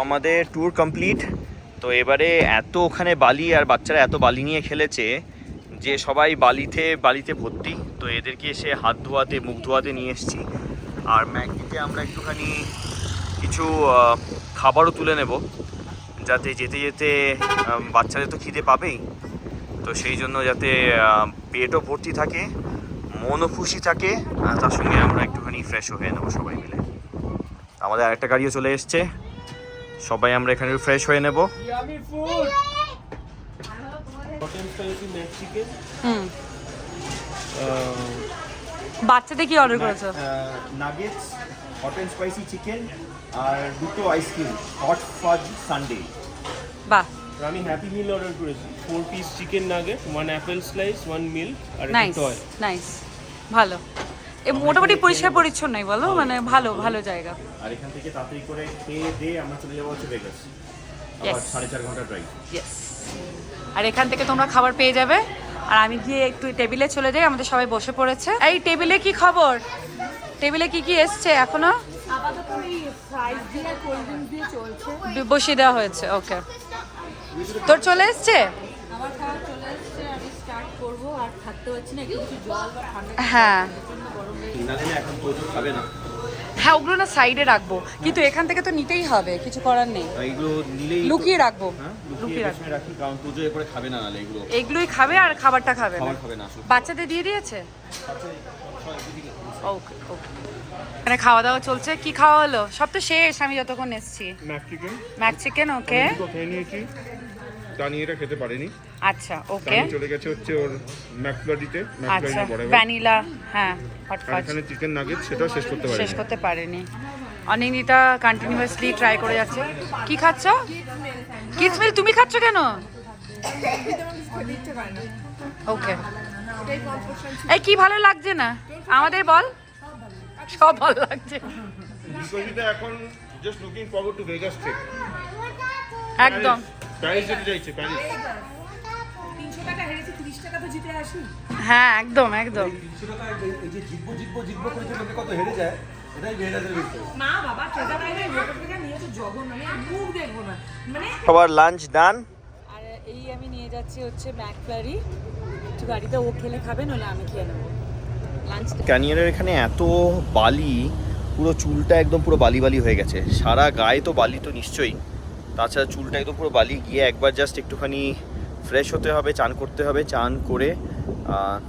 আমাদের tour complete. তো এবারে এত ওখানে বালি আর বাচ্চারা এত বালি নিয়ে খেলেছে যে সবাই বালিতে ভর্তি। তো এদেরকে এসে হাত ধোয়াতে মুখ ধোয়াতে নিয়ে এসেছি। আর ম্যাগনিতে আমরা একটুখানি কিছু খাবারও তুলে নেব, যাতে যেতে যেতে বাচ্চাদের তো খিদে পাবেই, তো সেই জন্য যাতে পেটও ভর্তি থাকে, মনও খুশি থাকে, আর তার সঙ্গে আমরা একটুখানি ফ্রেশও হয়ে নেবো সবাই মিলে। আমাদের আরেকটা গাড়িও চলে এসছে, সবাই আমরা এখানে ফ্রেশ হয়ে নেব। বাচ্চাদের কি অর্ডার করেছো? Nuggets, hot and spicy chicken আর দুটো আইসক্রিম, হট ফাজ সানডে। বাহ, আমি হ্যাপি মিল অর্ডার করেছি, 4 piece chicken nugget, 1 apple slice, 1 milk আর একটা নাইস টয়। নাইস, ভালো। এ মোটামুটি পরিষ্কার পরিচ্ছন্নই বলো, মানে ভালো ভালো জায়গা। আর এখান থেকে তাড়াতাড়ি করে খেয়ে দিয়ে আমরা চলে যাবো হচ্ছে ভেগাস, আবার 4.5 ঘন্টা ড্রাইভ। ইয়েস, আর এখান থেকে তোমরা খাবার পেয়ে যাবে। আর আমি গিয়ে একটু টেবিলে চলে যাই, আমাদের সবাই বসে পড়েছে। এই টেবিলে কি খবর? টেবিলে কি কি এসছে এখনো? আপাতত এই ফ্রাইজ দিয়ে কোল্ড ড্রিঙ্কস দিয়ে চলছে। বসিয়ে দেওয়া হয়েছে, ওকে। তোর চলে এসছে? আমার খাওয়া চলে এসেছে, আমি স্টার্ট করব। আর থাকতে পারছি না, একটু কিছু জল বা ঠান্ডা হ্যাঁ গরম হয়ে ইনালে এখন তো খাবে না, হ্যাঁ, ওগুলো না সাইডে রাখবো, কিন্তু এখান থেকে তো নিতেই হবে, কিছু করার নেই। এইগুলো নিলেই লুকিয়ে রাখবো, লুকিয়ে লুকিয়ে রাখবো। রাখি, কারণ পুজো এরপরে খাবে না, নালে এগুলো এইগুলোই খাবে আর খাবারটা খাবে না। খাবার খাবে না আসলে। বাচ্চাদের দিয়ে দিয়েছে? ওকে ওকে। এখানে খাওয়া দাওয়া চলছে। কি খাওয়া হলো? সব তো শেষ, আমি যতক্ষণ এসেছি। ম্যাক চিকেন ম্যাক চিকেন, ওকে। খেয়ে নিয়েছি, দানিয়েটা খেতে পারেনি। আচ্ছা, ওকে। দানি চলে গেছে হচ্ছে ওর ম্যাকফ্লারিতে, আচ্ছা, ম্যাকফ্লারি বড় ভ্যানিলা, হ্যাঁ, হট আর ফাজ এখানে চিকেন নাগেট, সেটাও শেষ করতে শেষ পারেনি। করতে পারেনি। অনিন্দিতা কন্টিনিউয়াসলি ট্রাই করে যাচ্ছে। কি খাচ্ছ? কিডস মিল তুমি খাচ্ছ কেন? ওকে। এই কি ভালো লাগছে না আমাদের, বল। সব ভালো লাগছে বিকজিতা এখন just looking forward to Vegas trip. একদম। প্যারিস যেতে চাইছে, প্যারিস। 300 টাকা হেরেছে, 30 টাকা তো জিতে আসি। হ্যাঁ, একদম একদম। 300 টাকা এই যে জিতবো করে যে লোকে কত হেরে যায়, এটাই মেয়েদের বিষয়। না বাবা, ট্রেজার আইলে হোটেল থেকে নিয়েছে জঘন্য, আমি আর মুখ দেখবো না মানে। সবার লাঞ্চ ডান। আর এই আমি নিয়ে যাচ্ছি হচ্ছে ম্যাকফ্লারি, একটু গাড়িতে ও খেলে খাবে, নলে আমি খেয়ে নেবো লাঞ্চ। ক্যানিয়নের এখানে এত বালি, পুরো চুলটা একদম পুরো বালি বালি হয়ে গেছে, সারা গায়ে তো বালি তো নিশ্চয়ই, তাছাড়া চুলটা একদম পুরো বালি। গিয়ে একবার জাস্ট একটুখানি ফ্রেশ হতে হবে, চান করতে হবে, চান করে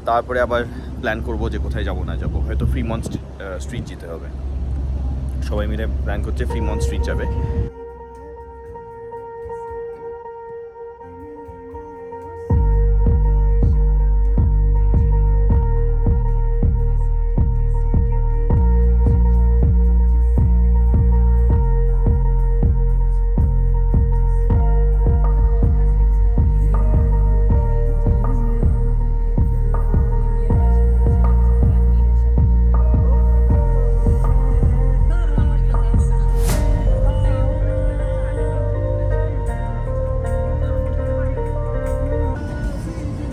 তারপরে আবার প্ল্যান করব যে কোথায় যাব না যাব। হয়তো ফ্রিমন্ট স্ট্রিট যেতে হবে, সবাই মিলে প্ল্যান করছে ফ্রিমন্ট স্ট্রিট যাবে।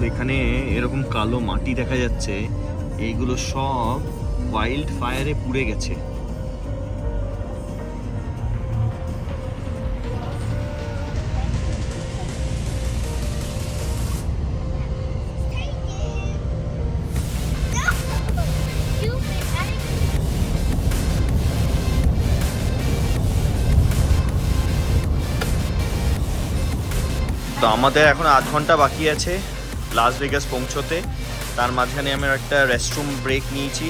এখানে এরকম কালো মাটি দেখা যাচ্ছে, এইগুলো সব ওয়াইল্ড ফায়ারে পুড়ে গেছে। তো আমাদের এখন 8 ঘন্টা বাকি আছে লাস ভেগাস পৌঁছতে। তার মাঝখানে আমরা একটা রেস্টরুম ব্রেক নিয়েছি।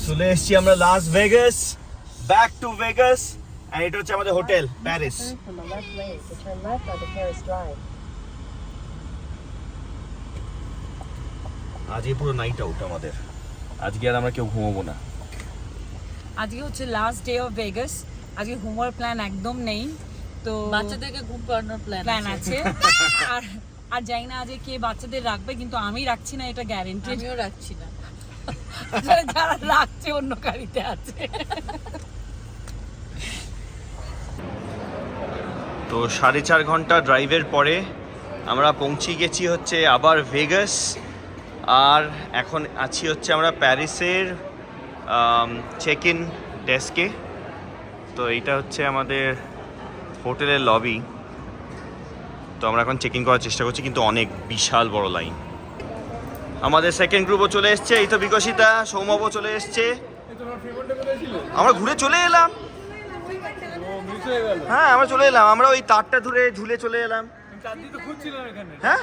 চলে এসেছি আমরা Las Vegas, back to Vegas. আর এটা হচ্ছে আমাদের হোটেল প্যারিস। আজকে পুরো নাইট আউট আমাদের, আজকে আর আমরা কেউ ঘুমাবো না। আজকে হচ্ছে লাস্ট ডে অফ ভেগাস, আজকে হোমওয়ার্ক প্ল্যান একদম নেই, তো বাচ্চাদেরকে ঘুম পাড়ানোর প্ল্যান আছে। আর জানি না আজকে কে বাচ্চাদের রাখবে, কিন্তু আমি রাখছি না, এটা গ্যারেন্টি। আমিও রাখছি না, যারা রাখছে অন্য গাড়িতে আছে। তো 4.5 ঘন্টা ড্রাইভের পরে আমরা পৌঁছে গেছি হচ্ছে আবার ভেগাস। আর এখন আছি হচ্ছে আমরা প্যারিসের চেক ইন ডেস্কে। তো এইটা হচ্ছে আমাদের হোটেলের লবি। তো আমরা এখন চেক ইন করার চেষ্টা করছি, কিন্তু অনেক বিশাল বড় লাইন। আমাদের সেকেন্ড গ্রুপও চলে এসছে, এই তো বিকশিতা, সৌমবও চলে এসছে। আমরা ঘুরে চলে এলাম। হ্যাঁ আমরা চলে এলাম, আমরা ওই তারটা ধরে ঝুলে চলে এলাম। হ্যাঁ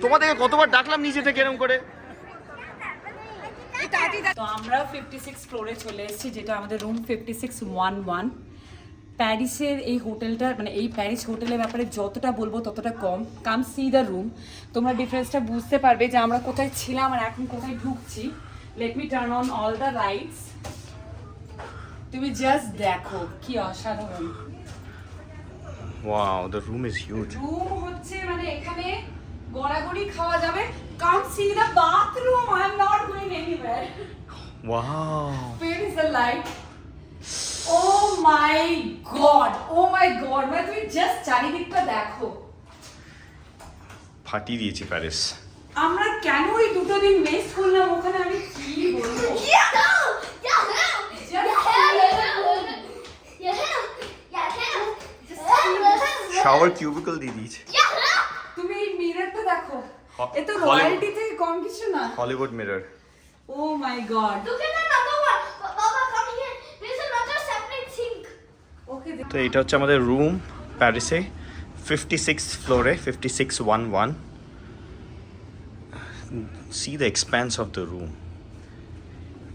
তোমাদেরকে কতবার ডাকলাম নিচে থেকে এরকম করে। তো আমরা 56 ফ্লোরে চলে এসেছি, যেটা আমাদের রুম 5611। প্যারিসের এই হোটেলটা, মানে এই প্যারিস হোটেলের ব্যাপারে যতটা বলবো ততটা কম। কাম সি দ্য রুম, তোমরা ডিফারেন্সটা বুঝতে পারবে যে আমরা কোথায় ছিলাম আর এখন কোথায় ঢুকছি। Let me turn on all the lights, তুমি জাস্ট দেখো কি অসাধারণ। Wow, the room is huge. Room হচ্ছে মানে এখানে গড়াগড়ি খাওয়া যাবে। Come see the bathroom, I am not going anywhere. Wow, Where is the light? Oh my god, oh my god, মানে তুমি জাস্ট চারিদিকটা দেখো। ফাটিয়ে দিয়েছি প্যারিস। আমরা কেন এই দুটো দিন মিস করলাম ওখানে, আমি কি বলবো। শাওয়ার কিউবিকল দিয়ে দিয়েছে। তুমি এই মিররটা দেখো, হ- এ তো রয়্যালটি থেকে কম কিছু না। Hollywood mirror. Oh my god. Look at another one. Baba, come here. There's another separate sink. Okay, তো এইটা হচ্ছে আমাদের রুম প্যারিসে, 56 ফ্লোরে, 5611। See the expanse of the room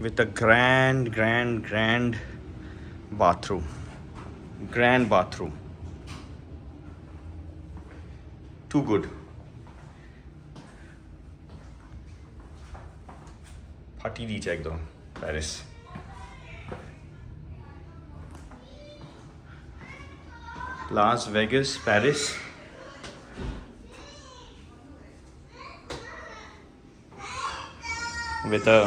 with a grand bathroom. Grand bathroom. Too good. ফাটিয়ে দিয়েছে একদম Paris. Las Vegas, Paris. With a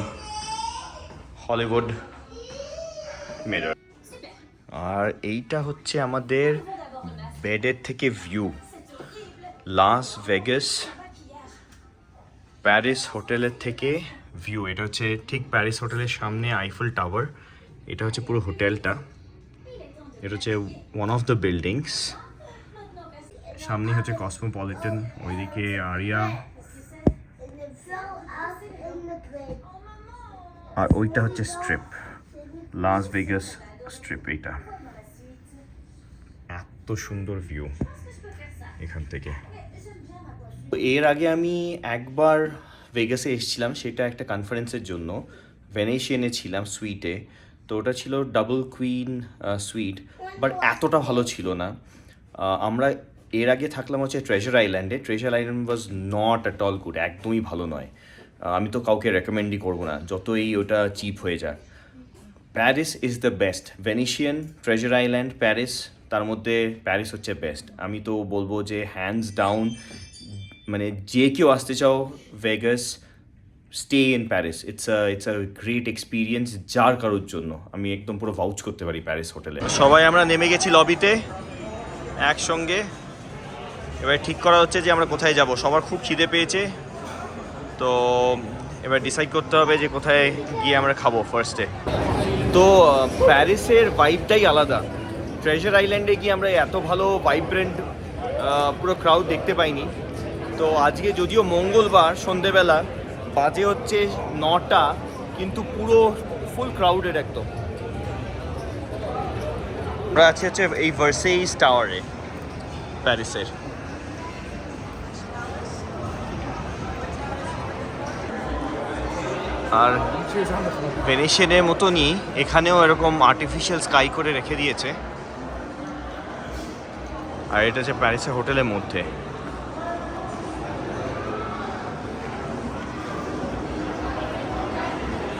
Hollywood mirror. আর এইটা হচ্ছে আমাদের বেডের থেকে ভিউ, লাস ভেগাস প্যারিস হোটেলের থেকে ভিউ। এটা হচ্ছে ঠিক প্যারিস হোটেলের সামনে আইফেল টাওয়ার। এটা হচ্ছে পুরো হোটেলটা। এটা হচ্ছে ওয়ান অফ দ্য বিল্ডিংস। সামনে হচ্ছে কসমোপলিটন, ওইদিকে আরিয়া, আর ওইটা হচ্ছে স্ট্রিপ, লাস ভেগাস স্ট্রিপ। এইটা এত সুন্দর ভিউ এখান থেকে। এর আগে আমি একবার ভেগাসে এসেছিলাম, সেটা একটা কনফারেন্সের জন্য। ভেনেশিয়ানে ছিলাম সুইটে। তো ওটা ছিল ডাবল কুইন সুইট, বাট এতটা ভালো ছিল না। আমরা এর আগে থাকলাম হচ্ছে ট্রেজার আইল্যান্ডে। Treasure island was not at all good, একদমই ভালো নয়। আমি তো কাউকে রেকমেন্ডই করবো না, যতই ওটা চিপ হয়ে যাক। Paris is the best. Venetian, Treasure Island, Paris, তার মধ্যে প্যারিস হচ্ছে বেস্ট। আমি তো বলবো যে হ্যান্ডস ডাউন, মানে যে কেউ আসতে চাও Vegas, stay in Paris. It's a great experience যার কারোর জন্য। আমি একদম পুরো ভাউচ করতে পারি প্যারিস হোটেলে। সবাই আমরা নেমে গেছি লবিতে একসঙ্গে। এবার ঠিক করা হচ্ছে যে আমরা কোথায় যাব। সবার খুব খিদে পেয়েছে, তো এবার ডিসাইড করতে হবে যে কোথায় গিয়ে আমরা খাবো ফার্স্টে। তো প্যারিসের ভাইবটাই আলাদা। ট্রেজার আইল্যান্ডে গিয়ে আমরা এত ভালো ভাইব্রেন্ট পুরো ক্রাউড দেখতে পাইনি। তো আজকে যদিও মঙ্গলবার, সন্ধেবেলা বাজে হচ্ছে 9টা, কিন্তু পুরো ফুল ক্রাউডেড একদম। আমরা আছি হচ্ছে এই ভার্সেইস টাওয়ারে প্যারিসের। আর ভেনিশিয়ানের মতনই এখানেও এরকম আর্টিফিশিয়াল স্কাই করে রেখে দিয়েছে। আর এটা হচ্ছে প্যারিসের হোটেলের মধ্যে।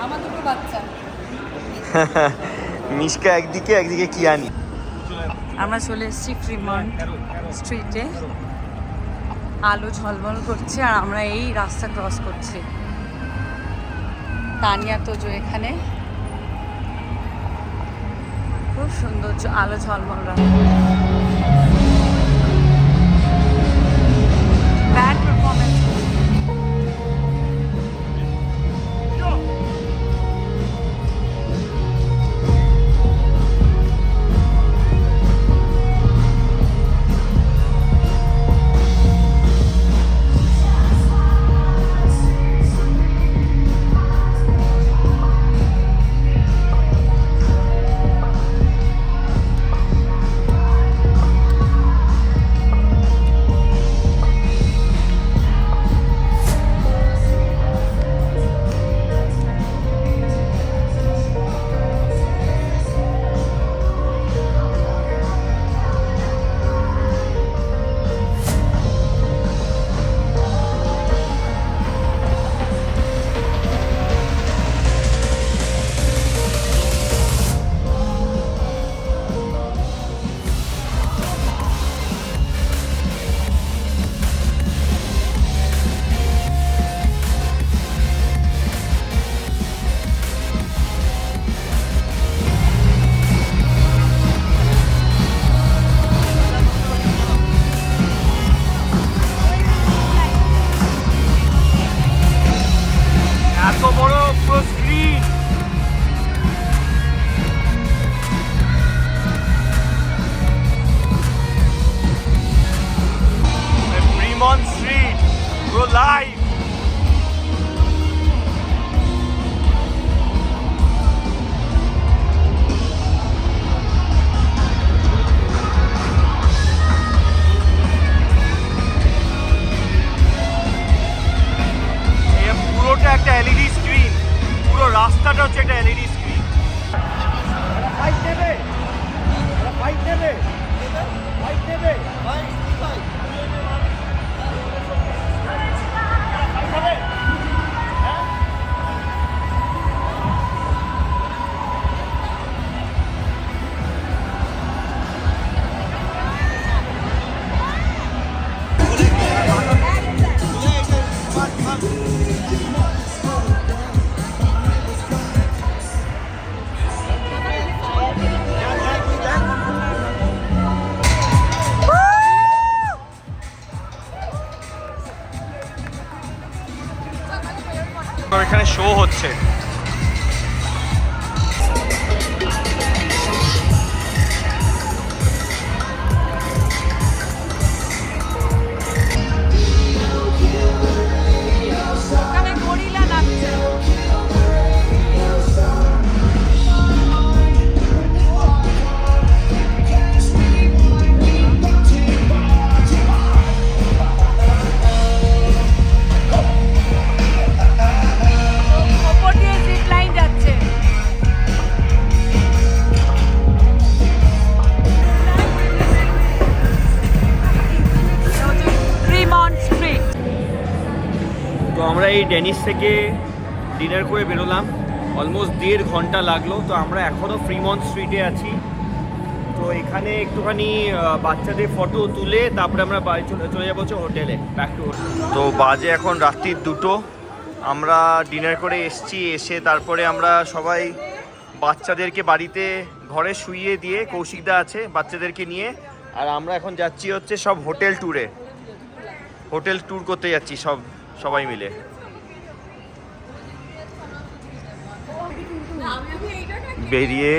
আমার দুটো বাচ্চা। মিশকা একদিকে, একদিকে কিয়ানি। আমরা চলে এসেছি ফ্রিমন্ট স্ট্রিটে। আলো ঝলমল করছে আর আমরা এই রাস্তা ক্রস করছি। তানিয়া তোজো এখানে, খুব সুন্দর আলো ঝলমল রাস্তা। Bad performance. screen. Fremont Street, go live. পুরোটা একটা এলইডি স্ক্রিন, পুরো রাস্তাটা হচ্ছে একটা এলইডি স্ক্রিন। ফাইট নেবে, ফাইট নেবে, ফাইট নেবে, ফাইট ফাইট। এখানে শো হচ্ছে। ওখানে গরিলা নাচছে। ওপর দিয়ে জিপ লাইন যাচ্ছে। Fremont street. তো আমরা এই ডেনিস থেকে ডিনার করে বেরোলাম, অলমোস্ট 1.5 ঘন্টা লাগলো। তো আমরা এখনও ফ্রিমন্ট স্ট্রিটে আছি। তো এখানে একটুখানি বাচ্চাদের ফটো তুলে তারপরে আমরা বাড়ি চলে যাবো হচ্ছে হোটেলে, ব্যাক টু হোটেল। তো বাজে এখন রাত্রির 2টো। আমরা ডিনার করে এসছি, এসে তারপরে আমরা সবাই বাচ্চাদেরকে বাড়িতে ঘরে শুইয়ে দিয়ে, কৌশিকদা আছে বাচ্চাদেরকে নিয়ে, আর আমরা এখন যাচ্ছি হচ্ছে সব হোটেল ট্যুরে, হোটেল ট্যুর করতে যাচ্ছি সবাই মিলে। বেরিয়ে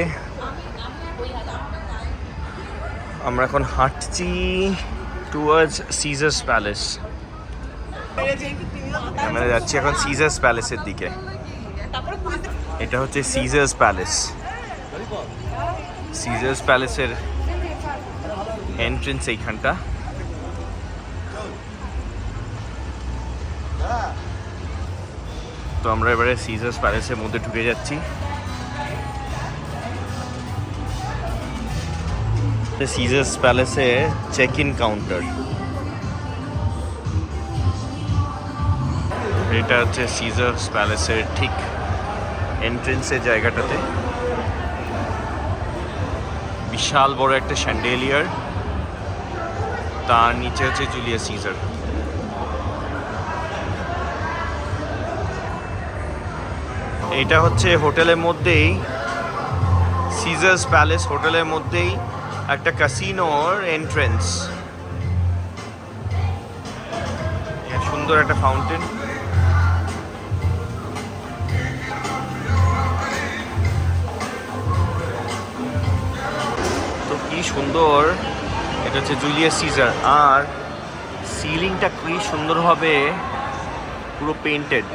আমরা এখন হাঁটছি টুয়ার্ডস সিজার্স প্যালেস। আমরা যাচ্ছি এখন সিজার্স প্যালেসের দিকে। এটা হচ্ছে সিজার্স প্যালেস। সিজার্স প্যালেসের এন্ট্রেন্স এইখানটা। তো আমরা এবারে সিজার্স প্যালেসের মধ্যে ঢুকে যাচ্ছি। সিজার্স প্যালেসে চেক ইন কাউন্টার। এটা হচ্ছে সিজার্স প্যালেসের ঠিক এন্ট্রেন্সের জায়গাটাতে বিশাল বড় একটা শ্যান্ডেলিয়ার, তার নিচে হচ্ছে জুলিয়াস সিজার। এটা হচ্ছে হোটেলের মধ্যেই, সিজার্স প্যালেস হোটেলের মধ্যেই একটা ক্যাসিনোর এন্ট্রেন্স। সুন্দর একটা ফাউন্টেন। তো কি সুন্দর, এটা হচ্ছে জুলিয়াস সিজার। আর সিলিংটা কি সুন্দরভাবে পুরো পেইন্টেড।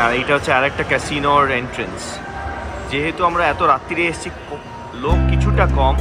আর এইটা হচ্ছে আরেকটা ক্যাসিনোর এন্ট্রেন্স। যেহেতু আমরা এত রাত্রিরে এসেছি, লোক কিছুটা কম,